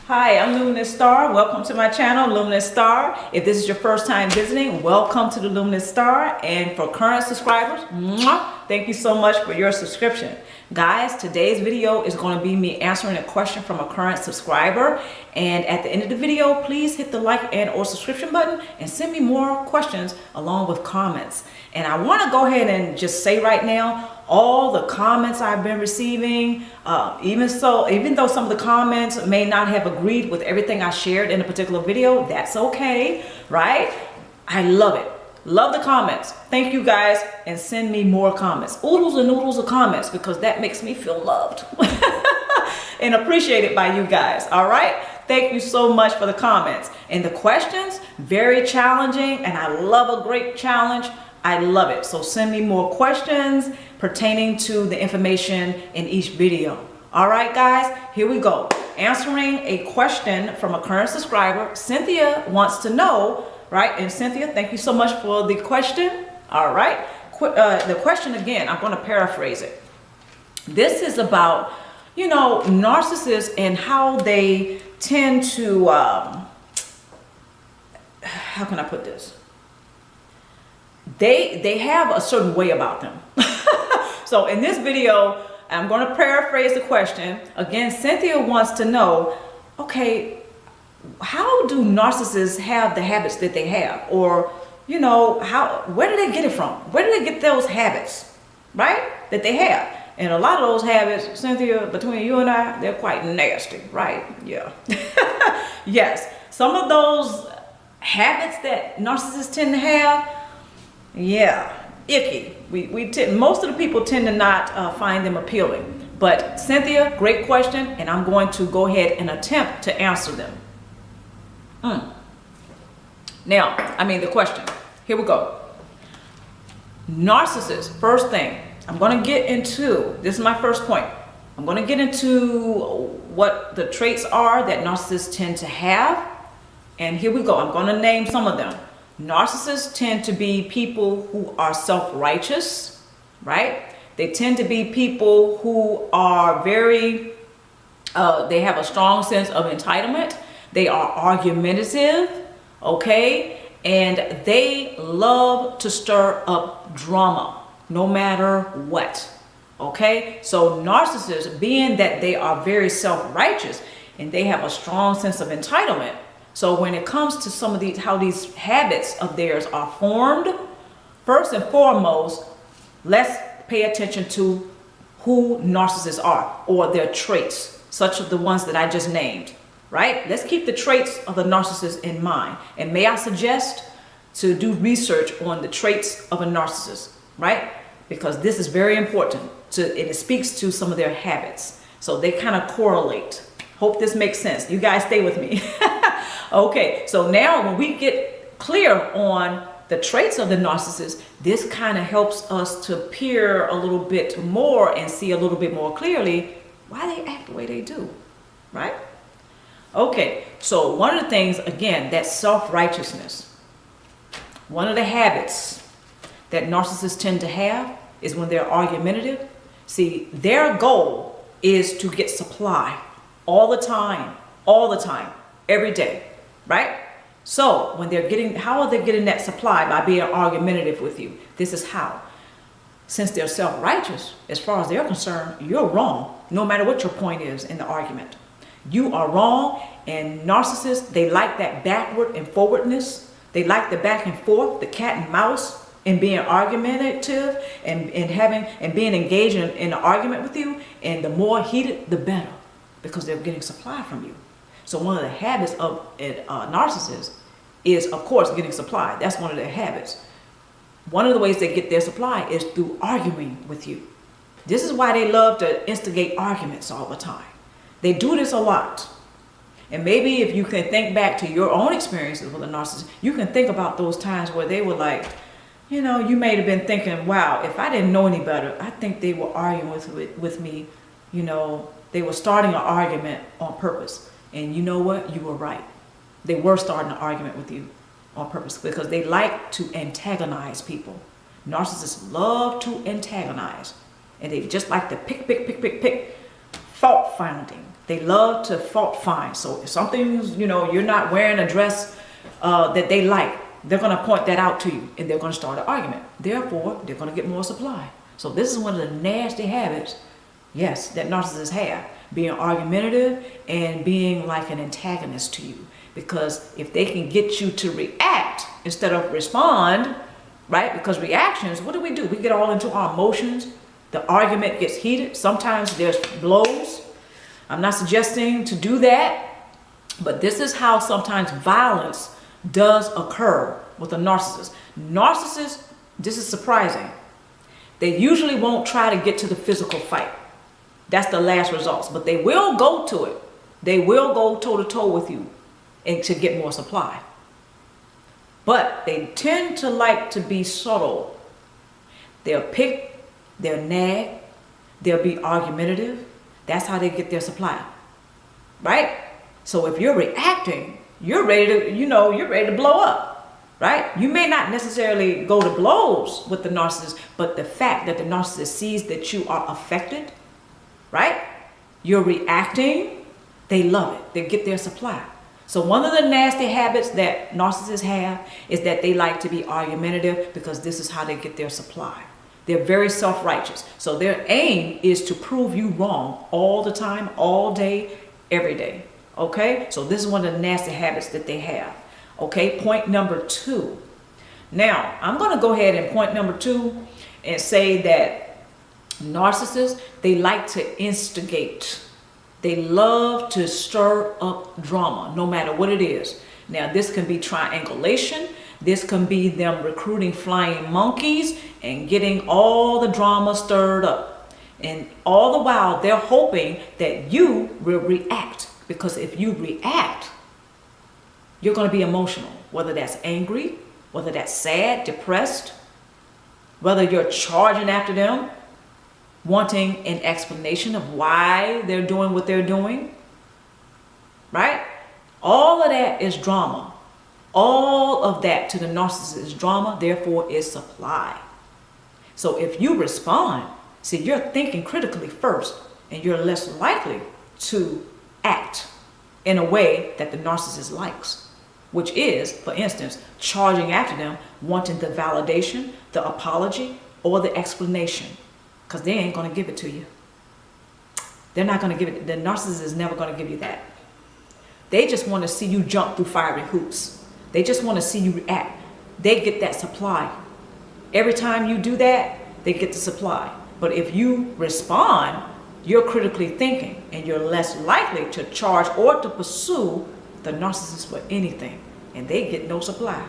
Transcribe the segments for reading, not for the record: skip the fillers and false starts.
Hi, I'm Luminousz. Welcome to my channel, Luminousz. If this is your first time visiting, welcome to the Luminousz. And for current subscribers, thank you so much for your subscription. Guys, today's video is going to be me answering a question from a current subscriber. And at the end of the video, please hit the like and or subscription button and send me more questions along with comments. And I want to go ahead and just say right now, all the comments I've been receiving, even though some of the comments may not have agreed with everything I shared in a particular video, that's okay, right? I love it. Love the comments. Thank you guys, and send me more comments. Oodles and noodles of comments, because that makes me feel loved and appreciated by you guys. All right. Thank you so much for the comments and the questions. Very challenging, and I love a great challenge. I love it. So send me more questions pertaining to the information in each video. All right, guys, here we go. Answering a question from a current subscriber. Cynthia wants to know, right? And Cynthia, thank you so much for the question. All right. The question again, I'm going to paraphrase it. This is about, narcissists and how they tend to, how can I put this? They have a certain way about them. So in this video, I'm going to paraphrase the question. Again, Cynthia wants to know, okay, how do narcissists have the habits that they have? Or, where do they get it from? Where do they get those habits, right, that they have? And a lot of those habits, Cynthia, between you and I, they're quite nasty, right? Yeah. Yes. Some of those habits that narcissists tend to have, yeah, icky. Most of the people tend to not find them appealing. But Cynthia, great question, and I'm going to go ahead and attempt to answer them. The question. Here we go. Narcissists, first thing, I'm going to get into, this is my first point. I'm going to get into what the traits are that narcissists tend to have. And here we go. I'm going to name some of them. Narcissists tend to be people who are self-righteous, right? They tend to be people who are they have a strong sense of entitlement. They are argumentative, okay? And they love to stir up drama, no matter what, okay? So narcissists, being that they are very self-righteous and they have a strong sense of entitlement, so when it comes to some of these, how these habits of theirs are formed, first and foremost, let's pay attention to who narcissists are or their traits, such as the ones that I just named, right? Let's keep the traits of the narcissist in mind. And may I suggest to do research on the traits of a narcissist, right? Because this is very important and it speaks to some of their habits. So they kind of correlate. Hope this makes sense. You guys stay with me. Okay, so now when we get clear on the traits of the narcissist, this kind of helps us to peer a little bit more and see a little bit more clearly why they act the way they do, right? Okay, so one of the things, again, that's self-righteousness. One of the habits that narcissists tend to have is when they're argumentative. See, their goal is to get supply all the time, every day, right? So when how are they getting that supply? By being argumentative with you. This is how. Since they're self-righteous, as far as they're concerned, you're wrong, no matter what your point is in the argument. You are wrong, and narcissists, they like that backward and forwardness. They like the back and forth, the cat and mouse, and being argumentative and being engaged in an argument with you. And the more heated, the better, because they're getting supply from you. So one of the habits of a narcissist is, of course, getting supply. That's one of their habits. One of the ways they get their supply is through arguing with you. This is why they love to instigate arguments all the time. They do this a lot. And maybe if you can think back to your own experiences with a narcissist, you can think about those times where they were like, you may have been thinking, wow, if I didn't know any better, I think they were arguing with me. They were starting an argument on purpose. And you know what? You were right. They were starting an argument with you on purpose because they like to antagonize people. Narcissists love to antagonize. And they just like to pick fault finding. They love to fault find. So if something's, you're not wearing a dress that they like, they're going to point that out to you and they're going to start an argument. Therefore, they're going to get more supply. So this is one of the nasty habits, yes, that narcissists have. Being argumentative and being like an antagonist to you. Because if they can get you to react instead of respond, right? Because reactions, what do? We get all into our emotions. The argument gets heated. Sometimes there's blows. I'm not suggesting to do that, but this is how sometimes violence does occur with a narcissist. Narcissists, this is surprising. They usually won't try to get to the physical fight. That's the last results, but they will go to it. They will go toe to toe with you and to get more supply. But they tend to like to be subtle. They'll pick, they'll nag, they'll be argumentative. That's how they get their supply, right? So if you're reacting, you're ready to, you're ready to blow up, right? You may not necessarily go to blows with the narcissist, but the fact that the narcissist sees that you are affected, right? You're reacting, they love it. They get their supply. So one of the nasty habits that narcissists have is that they like to be argumentative because this is how they get their supply. They're very self-righteous. So their aim is to prove you wrong all the time, all day, every day. Okay? So this is one of the nasty habits that they have. Okay? Point number 2. Now, I'm going to go ahead and point number 2 and say that narcissists, they like to instigate. They love to stir up drama, no matter what it is. Now, this can be triangulation. This can be them recruiting flying monkeys and getting all the drama stirred up. And all the while, they're hoping that you will react. Because if you react, you're going to be emotional. Whether that's angry, whether that's sad, depressed, whether you're charging after them, wanting an explanation of why they're doing what they're doing, right? All of that is drama. All of that to the narcissist is drama, therefore is supply. So if you respond, see, you're thinking critically first, and you're less likely to act in a way that the narcissist likes, which is, for instance, charging after them, wanting the validation, the apology, or the explanation. Because they ain't going to give it to you. They're not going to give it. The narcissist is never going to give you that. They just want to see you jump through fiery hoops. They just want to see you react. They get that supply. Every time you do that, they get the supply. But if you respond, you're critically thinking and you're less likely to charge or to pursue the narcissist for anything. And they get no supply.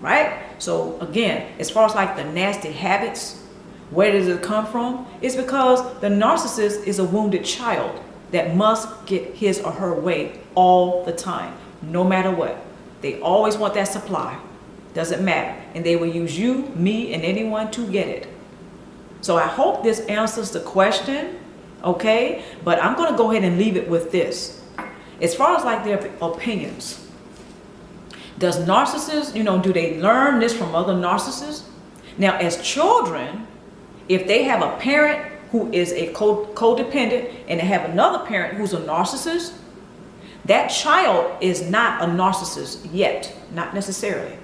Right? So again, as far as like the nasty habits, where does it come from? It's because the narcissist is a wounded child that must get his or her way all the time, no matter what. They always want that supply. Doesn't matter. And they will use you, me, and anyone to get it. So I hope this answers the question, okay? But I'm going to go ahead and leave it with this. As far as like their opinions, does narcissists, do they learn this from other narcissists? Now, as children, if they have a parent who is a codependent and they have another parent who's a narcissist, that child is not a narcissist yet, not necessarily.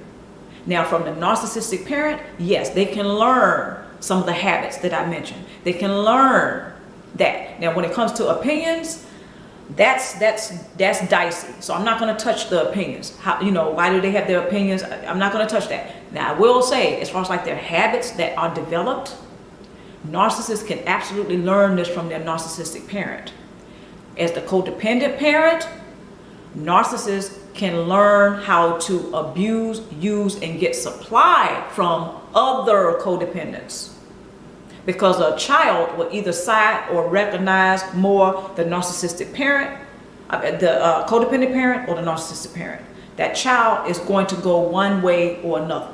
Now, from the narcissistic parent, yes, they can learn some of the habits that I mentioned. They can learn that. Now, when it comes to opinions, that's dicey. So I'm not going to touch the opinions. How, why do they have their opinions? I'm not going to touch that. Now, I will say, as far as like their habits that are developed, narcissists can absolutely learn this from their narcissistic parent. As the codependent parent, narcissists can learn how to abuse, use, and get supply from other codependents. Because a child will either side or recognize more the narcissistic parent, the codependent parent, or the narcissistic parent. That child is going to go one way or another.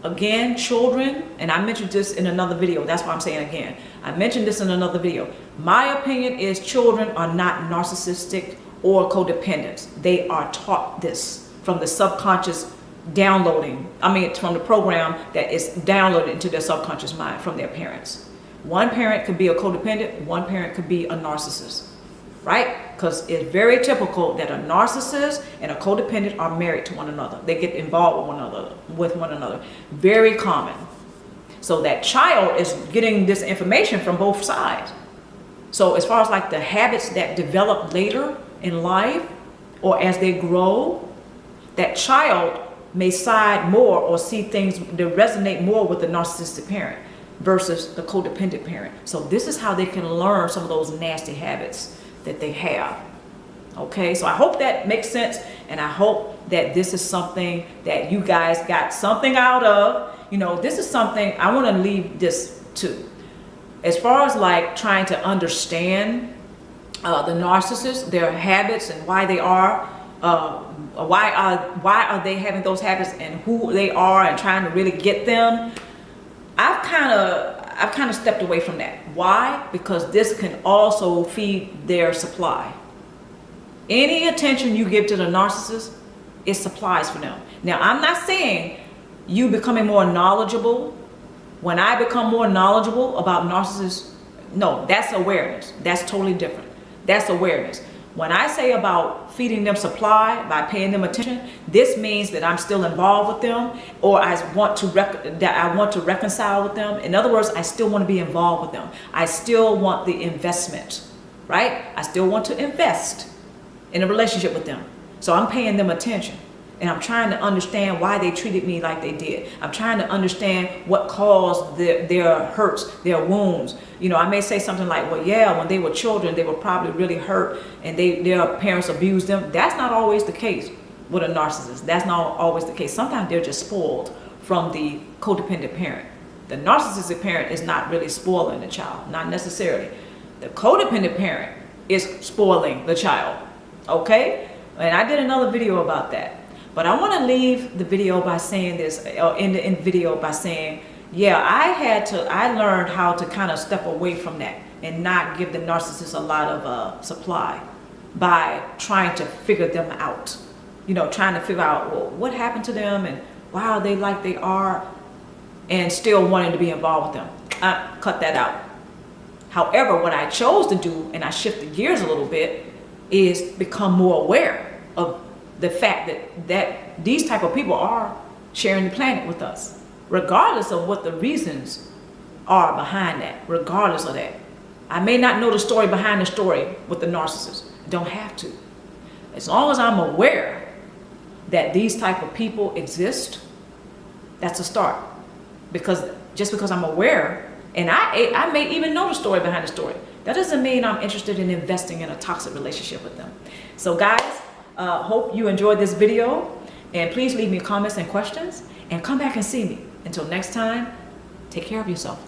Again, children, and I mentioned this in another video. That's why I'm saying again. I mentioned this in another video. My opinion is children are not narcissistic or codependents. They are taught this from the subconscious downloading. From the program that is downloaded into their subconscious mind from their parents. One parent could be a codependent, one parent could be a narcissist, right? Because it's very typical that a narcissist and a codependent are married to one another. They get involved with one another. Very common. So that child is getting this information from both sides. So as far as like the habits that develop later in life or as they grow, that child may side more or see things that resonate more with the narcissistic parent versus the codependent parent. So this is how they can learn some of those nasty habits that they have. Okay, so I hope that makes sense, and I hope that this is something that you guys got something out of. You know, this is something I want to leave this to. As far as like trying to understand the narcissist, their habits and why they are, why are they having those habits and who they are, and trying to really get them, I've kind of stepped away from that. Why? Because this can also feed their supply. Any attention you give to the narcissist, it supplies for them. Now, I'm not saying you becoming more knowledgeable. When I become more knowledgeable about narcissists, no, that's awareness. That's totally different. That's awareness. When I say about feeding them supply by paying them attention, this means that I'm still involved with them, or I want to reconcile with them. In other words, I still want to be involved with them. I still want the investment, right? I still want to invest in a relationship with them. So I'm paying them attention, and I'm trying to understand why they treated me like they did. I'm trying to understand what caused their hurts, their wounds. You know, I may say something like, well, yeah, when they were children, they were probably really hurt and their parents abused them. That's not always the case with a narcissist. That's not always the case. Sometimes they're just spoiled from the codependent parent. The narcissistic parent is not really spoiling the child, not necessarily. The codependent parent is spoiling the child, okay? And I did another video about that. But I want to leave the video by saying this, in the video by saying, yeah, I learned how to kind of step away from that and not give the narcissist a lot of supply by trying to figure them out. You know, trying to figure out, well, what happened to them and why are they like they are, and still wanting to be involved with them. Cut that out. However, what I chose to do, and I shifted gears a little bit, is become more aware of the fact that these type of people are sharing the planet with us, regardless of what the reasons are behind that, regardless of that. I may not know the story behind the story with the narcissist. Don't have to. As long as I'm aware that these type of people exist, that's a start. Because just because I'm aware, and I may even know the story behind the story, that doesn't mean I'm interested in investing in a toxic relationship with them. So guys, hope you enjoyed this video, and please leave me comments and questions, and come back and see me. Until next time, take care of yourself.